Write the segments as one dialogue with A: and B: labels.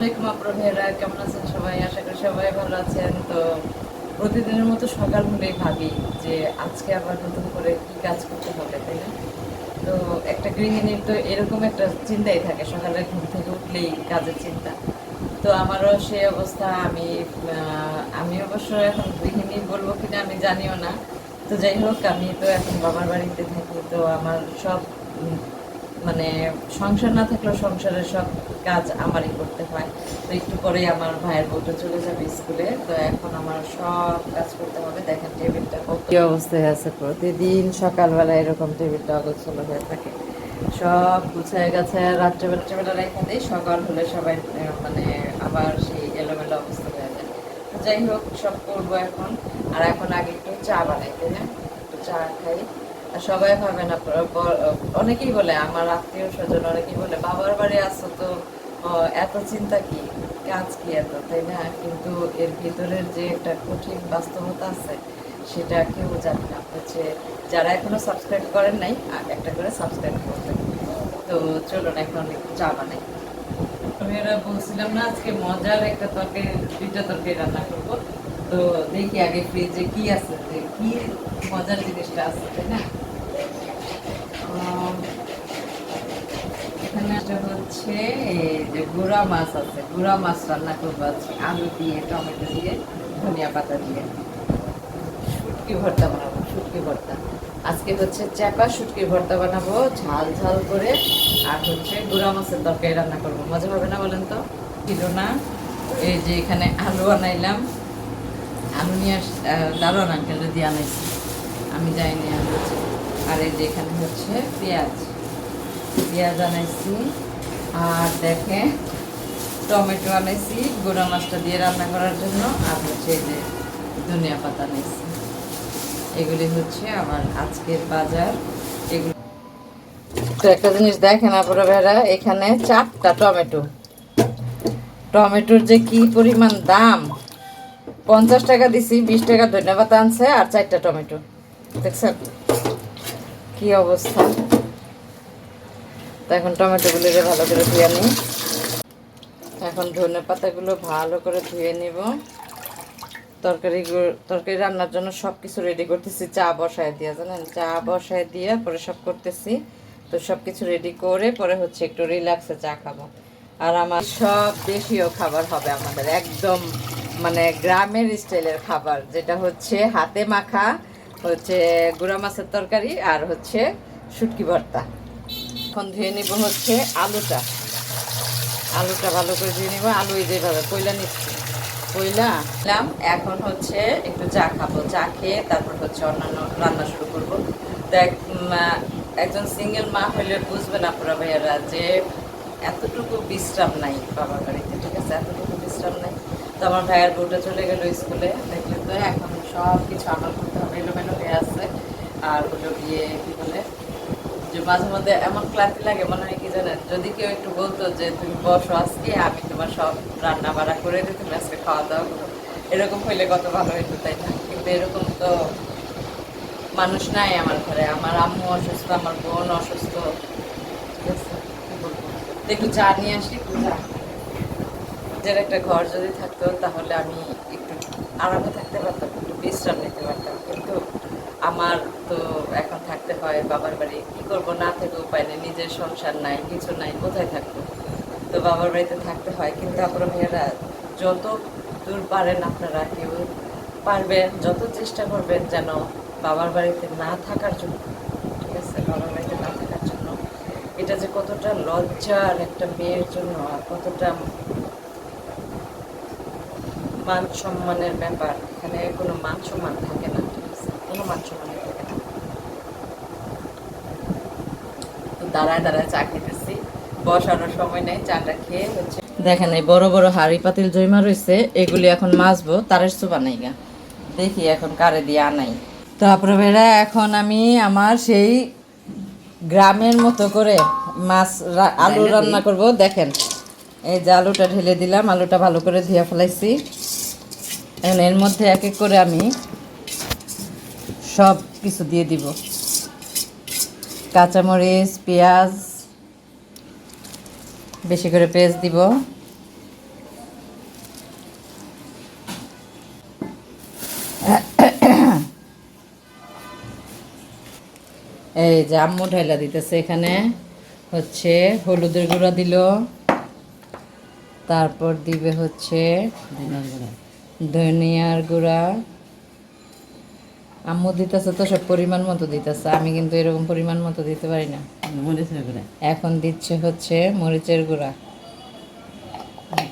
A: আপনারা কেমন আছেন সবাই? আশা করি সবাই ভালো আছেন। তো প্রতিদিনের মতো সকাল হলেই ভাবি যে আজকে আবার নতুন করে কি কাজ করতে হবে, তাই না? তো একটা গৃহিণীর তো এরকম একটা চিন্তাই থাকে, সকালে ঘুম থেকে উঠলেই কাজের চিন্তা। তো আমারও সেই অবস্থা। আমি অবশ্য এখন গৃহিণী বলবো কিনা আমি জানিও না। তো যাই হোক, আমি তো এখন বাবার বাড়িতে থাকি। তো আমার সব মানে সংসার না থাকলেও সংসারের সব কাজ আমারই করতে হয়। তো একটু পরেই আমার ভাইয়ের বউটা চলে যাবে স্কুলে। তো এখন আমার সব কাজ করতে হবে। দেখেন টেবিলটা কত কি অবস্থায় আছে। প্রতিদিন সকালবেলা এরকম টেবিলটা অগোছাল হয়ে থাকে। সব গুছায় গাছায় রাত্রেবেলা রেখে দিই, সকাল হলে সবাই মানে আবার সেই এলোমেলো অবস্থা হয়ে যায়। তো যাই হোক, সব করবো এখন। আর এখন আগে একটু চা বানাই, তাই না? একটু চা খাই। আর সবাই ভাবে না, অনেকেই বলে, আমার আত্মীয় স্বজন অনেকেই বলে বাবার বাড়ি আসো তো এত চিন্তা কি, কাজ কি এত, তাই না? কিন্তু এর ভিতরের যে একটা কঠিন বাস্তবতা আছে সেটা কেউ জানে না। হচ্ছে যারা এখনো সাবস্ক্রাইব করেন নাই, একটা করে সাবস্ক্রাইব করবেন। তো চলুন এখন একটু চা বানাই। আমি ওরা বলছিলাম না আজকে মজার একটা তরকারি, দুইটা তরকারি রান্না করবো। তো দেখি আগে ফ্রিজে কি আছে, যে কি মজার জিনিসটা আছে, তাই না? এখানে একটা হচ্ছে এই যে গুড়া মাছ আছে, গুড়া মাছ রান্না করবো আজকে আলু দিয়ে, টমেটো দিয়ে, ধনিয়া পাতা দিয়ে। শুটকি ভর্তা বানাবো, শুটকি ভর্তা। আজকে হচ্ছে চাপা শুটকি ভর্তা বানাবো ঝাল ঝাল করে। আর হচ্ছে গুড়া মাছের তরকারি রান্না করবো। মজা হবে না বলেন তো? ছিল না। এই যে এখানে আলু আনাইলাম, আলু নিয়ে দারুণ আঙ্কেল দিয়ে আনাইছি, আমি যাইনি আনছি। আর এই যে এখানে হচ্ছে পেঁয়াজ, পেঁয়াজ আনাইছি। আর দেখে টমেটো আনাইছি গুঁড়া মাছটা দিয়ে রান্না করার জন্য। আর হচ্ছে এই যে ধনিয়া পাতা আনাইছি। এগুলি হচ্ছে আমার আজকের বাজার। এগুলো তো একটা জিনিস দেখেন আপনারা ভাইরা, এখানে 4টা টমেটো। টমেটোর যে কি পরিমাণ দাম! 50 টাকা দিছি, 20 টাকা ধনিয়া পাতা আনছে, আর 4টা টমেটো। দেখছেন কি অবস্থা? তো এখন টমেটোগুলো ভালো করে ধুয়ে নিই। এখন ধনে পাতাগুলো ভালো করে ধুয়ে নিব। তরকারি রান্নার জন্য সব কিছু রেডি করতেছি। চা বসায় দিয়ে, জানেন, চা বসায় দিয়ে পরে সব করতেছি। তো সব কিছু রেডি করে পরে হচ্ছে একটু রিল্যাক্সে চা খাবো। আর আমার সব দেশীয় খাবার হবে, আমাদের একদম মানে গ্রামের স্টাইলের খাবার, যেটা হচ্ছে হাতে মাখা হচ্ছে গুঁড়া মাছের তরকারি আর হচ্ছে শুটকি ভর্তা। এখন ধুয়ে নিব হচ্ছে আলুটা। আলুটা ভালো করে ধুয়ে নিব। আলু যেভাবে পয়লা নিচ্ছি, পয়লা নিলাম। এখন হচ্ছে একটু চা খাবো, চা খেয়ে তারপর হচ্ছে অন্যান্য রান্না শুরু করবো। তো একজন সিঙ্গেল মা হলে বুঝবেন আপনারা ভাইয়ারা যে এতটুকু বিশ্রাম নাই বাবার বাড়িতে, ঠিক আছে? এতটুকু বিশ্রাম নাই। তো আমার ভাইয়ের বউটা চলে গেল স্কুলে, দেখলে তো এখন সব কিছু আমার করতে হবে, এলোমেলো হয়ে আছে। আর হলো গিয়ে কি বলে যে মাঝে মধ্যে এমন ক্লান্তি লাগে, মনে হয় কি জানেন, যদি কেউ একটু বলতো যে তুমি বসো আজকে, আমি তোমার সব রান্না বাড়া করে দিই, তুমি আজকে খাওয়া দাওয়া করো, এরকম হইলে কত ভালো হইতো, তাই না? কিন্তু এরকম তো মানুষ নাই আমার ঘরে। আমার আম্মু অসুস্থ, আমার বোন অসুস্থ, ঠিক আছে? কি বলবো? তো একটু চা নিয়ে আসি, একটু চা। নিজের একটা ঘর যদি থাকতো তাহলে আমি একটু আরামে থাকতে পারতাম, একটু বিশ্রাম নিতে পারতাম। কিন্তু আমার তো এখন থাকতে হয় বাবার বাড়ি। কি করব, না থেকে উপায় নেই, নিজের সংসার নাই, কিছু নাই, কোথায় থাকবো? তো বাবার বাড়িতে থাকতে হয়। কিন্তু আপনারা মেয়েরা যত দূর পারেন, আপনারা কেউ পারবেন, যত চেষ্টা করবেন যেন বাবার বাড়িতে না থাকার জন্য, ঠিক আছে? বাবার বাড়িতে না থাকার জন্য এটা যে কতটা লজ্জার একটা মেয়ের জন্য, আর কতটা মান সম্মানের ব্যাপার। এখানে কোনো মান সম্মান থাকে না, ঠিক আছে? কোনো মান সম্মান থাকে না। তো দাঁড়ায় দাঁড়ায় চা খেতেছি, বসানোর সময় নেই। চাটা খেয়ে হচ্ছে দেখেন এই বড় বড় হাঁড়ি পাতিল জৈমা রয়েছে, এগুলি এখন মাজবো, তারের চুবা নাই গা। দেখি এখন কারে দিয়ে আনাই। তারপরে বেড়া এখন আমি আমার সেই গ্রামের মতো করে আলু রান্না করব। দেখেন এই যে আলুটা ঢেলে দিলাম, আলুটা ভালো করে ধুয়ে ফেলাইছি। এখন এর মধ্যে এক এক করে আমি সব কিছু দিয়ে দিব। কাঁচামরিচ, পেঁয়াজ, বেশি করে পেঁয়াজ দিব। এই যে আম্মু ঢাইলা দিতেছে, এখানে হচ্ছে হলুদের গুঁড়া দিল, তারপর দিবে হচ্ছে ধনিয়ার গুঁড়া। আম্মু দিতেছে তো সব পরিমাণ মতো দিতেছে, আমি কিন্তু এরকম পরিমাণ মতো দিতে পারি না। মরিচের গুঁড়া এখন দিচ্ছে হচ্ছে মরিচের গুঁড়া,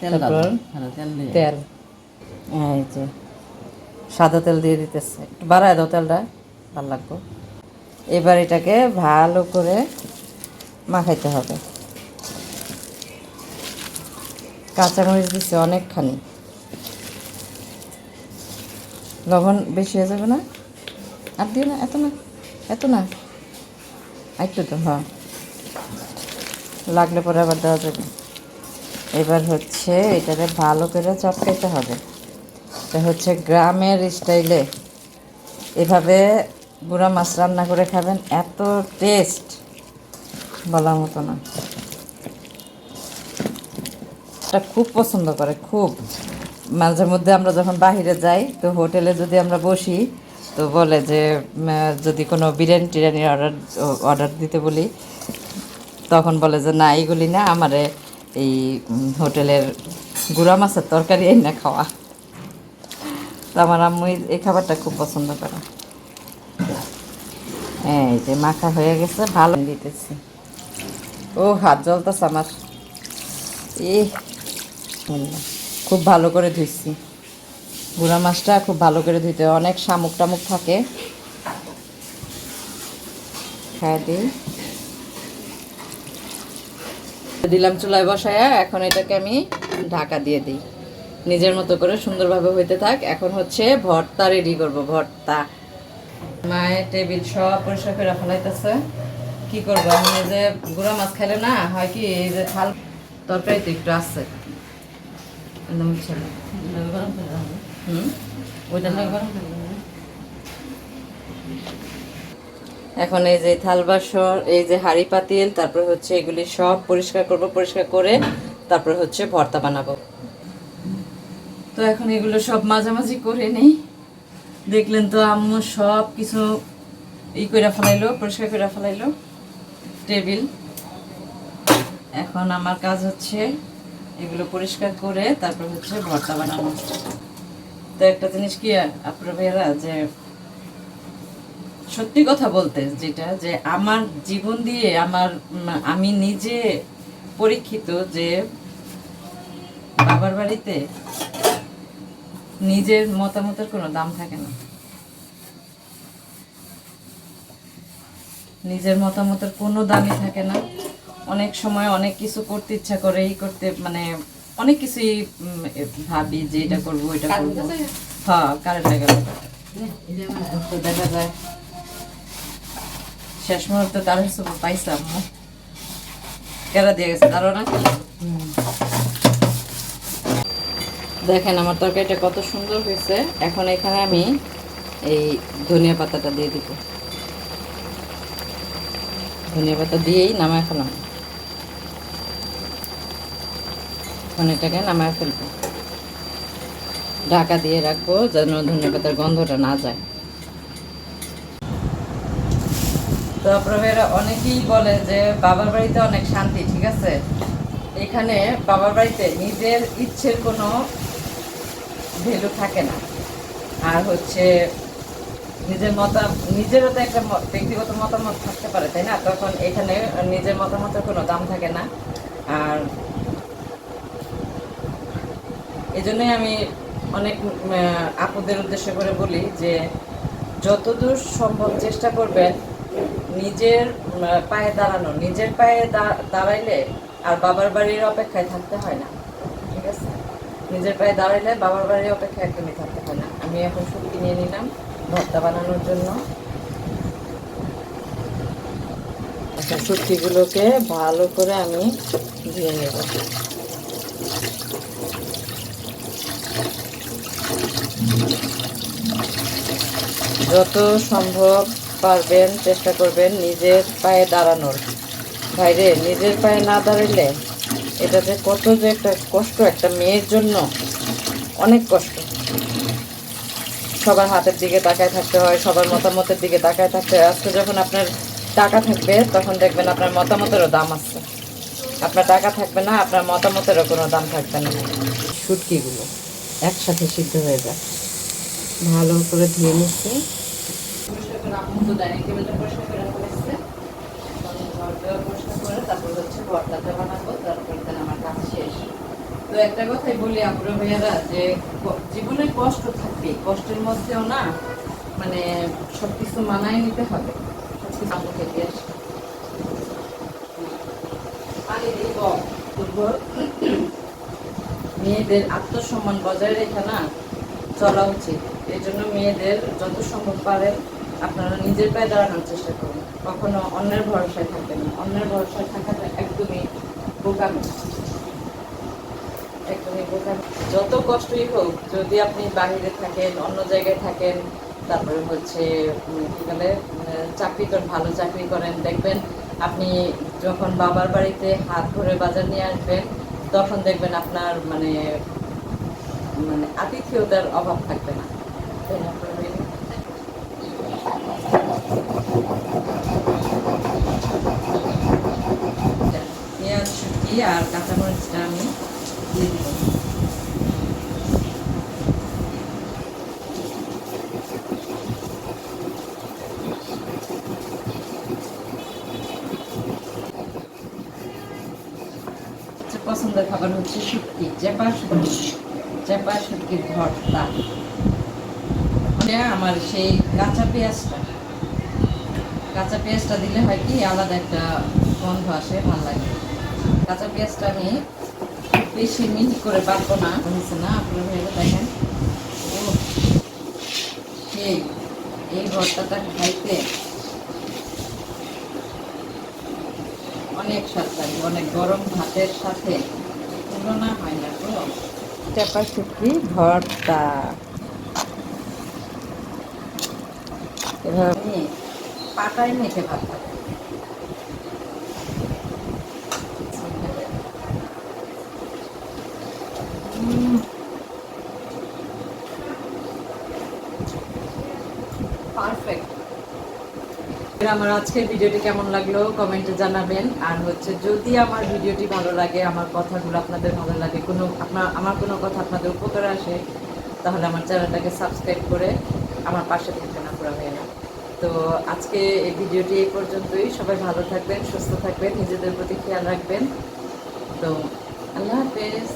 A: তারপর তেল, এই যে সাদা তেল দিয়ে দিতেছে, একটু বাড়ায় দাও তেলটা, ভালো লাগবে। এবার এটাকে ভালো করে মাখাইতে হবে। কাঁচামরিচ দিচ্ছে অনেকখানি, লবণ বেশি হয়ে যাবে না? আর দিও না, এত না, এত না, একটু তো, হ্যাঁ, লাগলে পরে আবার দেওয়া যাবে। এবার হচ্ছে এটাকে ভালো করে চটকাইতে হবে। এটা হচ্ছে গ্রামের স্টাইলে এভাবে গুঁড়া মাছ রান্না করে খাবেন, এত টেস্ট বলার মতো না। এটা খুব পছন্দ করে, খুব। মাঝে মধ্যে আমরা যখন বাইরে যাই তো হোটেলে যদি আমরা বসি তো বলে যে যদি কোনো বিরিয়ানি টিরিয়ানি অর্ডার দিতে বলি, তখন বলে যে না এইগুলি না, আমারে এই হোটেলের গুঁড়া মাছের তরকারি না খাওয়া। তো আমার আম্মু এই খাবারটা খুব পছন্দ করে। এই যে মাখা হয়ে গেছে, ভালো দিতেছি। ও হাত জ্বলতেছে আমার, খুব ভালো করে ধুইছি। গুঁড়া মাছটা খুব ভালো করে ধুইতে, অনেক শামুক টামুক থাকে। খাই দিই, দিলাম চুলায় বসায়। এখন এটাকে আমি ঢাকা দিয়ে দিই, নিজের মতো করে সুন্দরভাবে হইতে থাক। এখন হচ্ছে ভর্তা রেডি করব। ভর্তা মায়ের টেবিল সব পরিষ্কার করে ফেলাইতেছে। কি করবো, আমি যে গুঁড়া মাছ খাইলে না হয় কি, এই যে থাল তরকারিতে একটু আছে, এখন এই যে থাল বাসন, এই যে হাঁড়ি পাতিল, তারপর হচ্ছে এগুলি সব পরিষ্কার করব। পরিষ্কার করে তারপর হচ্ছে ভর্তা বানাবো। তো এখন এগুলো সব মাঝামাঝি করে নেই। দেখলেন তো আম্মু সব কিছু করে ফেলাইলো, পরিষ্কার করে ফেলাইলো টেবিল। এখন আমার কাজ হচ্ছে এগুলো পরিষ্কার করে তারপর হচ্ছে ভর্তা বানানো। তো একটা জিনিস কি আপনার ভাইয়েরা, যে সত্যি কথা বলতে যেটা, যে আমার জীবন দিয়ে আমি নিজে পরীক্ষিত, যে বাবার বাড়িতে নিজের মতামতের কোনো দাম থাকে না। নিজের মতামতের কোনো দামই থাকে না। অনেক সময় অনেক কিছু করতে ইচ্ছা করে, এই করতে মানে অনেক কিছুই ভাবি যে এটা করবো এটা করবো। হ্যাঁ, কারেন্ট গেল তো দেখা যায় শেষ মুহূর্তে তার হিসেবে পাইসাম কেরা দিয়ে গেছে তারও না। দেখেন আমার তরকারিটা কত সুন্দর হয়েছে। এখন এখানে আমি এই ধনিয়া পাতাটা দিয়ে দিব। ধনিয়া পাতা দিয়েই নামায় ফেলাম। এখন এটাকে নামায় ফেলবো, ঢাকা দিয়ে রাখবো যেন ধনিয়া পাতার গন্ধটা না যায়। তো আপনারা অনেকেই বলে যে বাবার বাড়িতে অনেক শান্তি, ঠিক আছে। এখানে বাবার বাড়িতে নিজের ইচ্ছের কোনো ভ্যালু থাকে না। আর হচ্ছে নিজেরও তো একটা ব্যক্তিগত মতামত থাকতে পারে, তাই না? তখন এখানে নিজের মতামতের কোনো দাম থাকে না। আর এই জন্যই আমি অনেক আপুদের উদ্দেশ্য করে বলি যে যতদূর সম্ভব চেষ্টা করবেন নিজের পায়ে দাঁড়ানো। নিজের পায়ে দাঁড়াইলে আর বাবার বাড়ির অপেক্ষায় থাকতে হয় না, ঠিক আছে। নিজের পায়ে দাঁড়াইলে বাবার বাড়ির অপেক্ষায় একদমই থাকতে হয় না। আমি এখন শুটকি নিয়ে নিলাম ভর্তা বানানোর জন্য। আচ্ছা, শুটকিগুলোকে ভালো করে আমি ধুয়ে নেব। যত সম্ভব পারবেন চেষ্টা করবেন নিজের পায়ে দাঁড়ানোর। ভাইরে, নিজের পায়ে না দাঁড়াইলে এটা যে কত যে একটা কষ্ট, একটা মেয়ের জন্য অনেক কষ্ট। সবার হাতের দিকে তাকায় থাকতে হয়, সবার মতামতের দিকে তাকায় থাকতে হয়। আজকে যখন আপনার টাকা থাকবে তখন দেখবেন আপনার মতামতেরও দাম আছে, আপনার টাকা থাকবে না, আপনার মতামতেরও কোনো দাম থাকবে না। শুটকিগুলো একসাথে সিদ্ধ হয়ে যায়, ভালো করে ধুয়ে নিচ্ছি। আম্মু তো ডাইনিং টেবিলটা পরিষ্কার করে ফেলেছে, ঘরটা পরিষ্কার করে তারপর হচ্ছে ভর্তাটা বানাবো, তারপর দেন আমার কাজ শেষ। তো একটা কথাই বলি আপুরা ভাইয়ারা, যে জীবনে কষ্ট থাকবে, কষ্টের মধ্যেও না মানে সবকিছু মানায় নিতে হবে। সবকিছু আম্মু খেতে আসে পানি দিব। মেয়েদের আত্মসম্মান বজায় রেখে না চলা উচিত। এই জন্য মেয়েদের যত সম্ভব পারেন আপনারা নিজের পায়ে দাঁড়ানোর চেষ্টা করুন, কখনো অন্যের ভরসায় থাকবেন না। অন্যের ভরসায় থাকাটা একদমই বোকামি, একদমই বোকামি। যত কষ্টই হোক, যদি আপনি বাহিরে থাকেন, অন্য জায়গায় থাকেন, তারপরে হচ্ছে কি বলে চাকরি করেন, ভালো চাকরি করেন, দেখবেন আপনি যখন বাবার বাড়িতে হাত ধরে বাজার নিয়ে আসবেন, তখন দেখবেন আপনার মানে মানে আতিথেয়তার অভাব থাকবে না। পেঁয়াজ শুটকি আর কাঁচামরিচটা আমি দিয়ে দিব। পছন্দের খাবার হচ্ছে শুটকি, চেপা শুটকির ভর্তা। আমার সেই কাঁচা পেঁয়াজটা দিলে হয় কি আলাদা একটা গন্ধ আসে, ভালো লাগে। কাঁচা পেঁয়াজটা আমি বেশি মিহি করে বাটবো না, হয়েছে না আপনারা ভেবে দেখেন। ও সেই এই ভর্তাটা খাইতে অনেক স্বাদ লাগে, অনেক গরম ভাতের সাথে তুলনা হয় না তো। চেপা শুটকি ভর্তা এভাবে পাটায় মেখে ভাত খাবে। পারফেক্ট। আমার আজকের ভিডিওটি কেমন লাগলো কমেন্টে জানাবেন। আর হচ্ছে যদি আমার ভিডিওটি ভালো লাগে, আমার কথাগুলো আপনাদের ভালো লাগে, আমার কোনো কথা আপনাদের উপকারে আসে, তাহলে আমার চ্যানেলটাকে সাবস্ক্রাইব করে আমার পাশে থাকবেন আপনারা ভাইয়েরা। তো আজকে এই ভিডিওটি এই পর্যন্তই। সবাই ভালো থাকবেন, সুস্থ থাকবেন, নিজেদের প্রতি খেয়াল রাখবেন। তো আল্লাহ হাফেজ।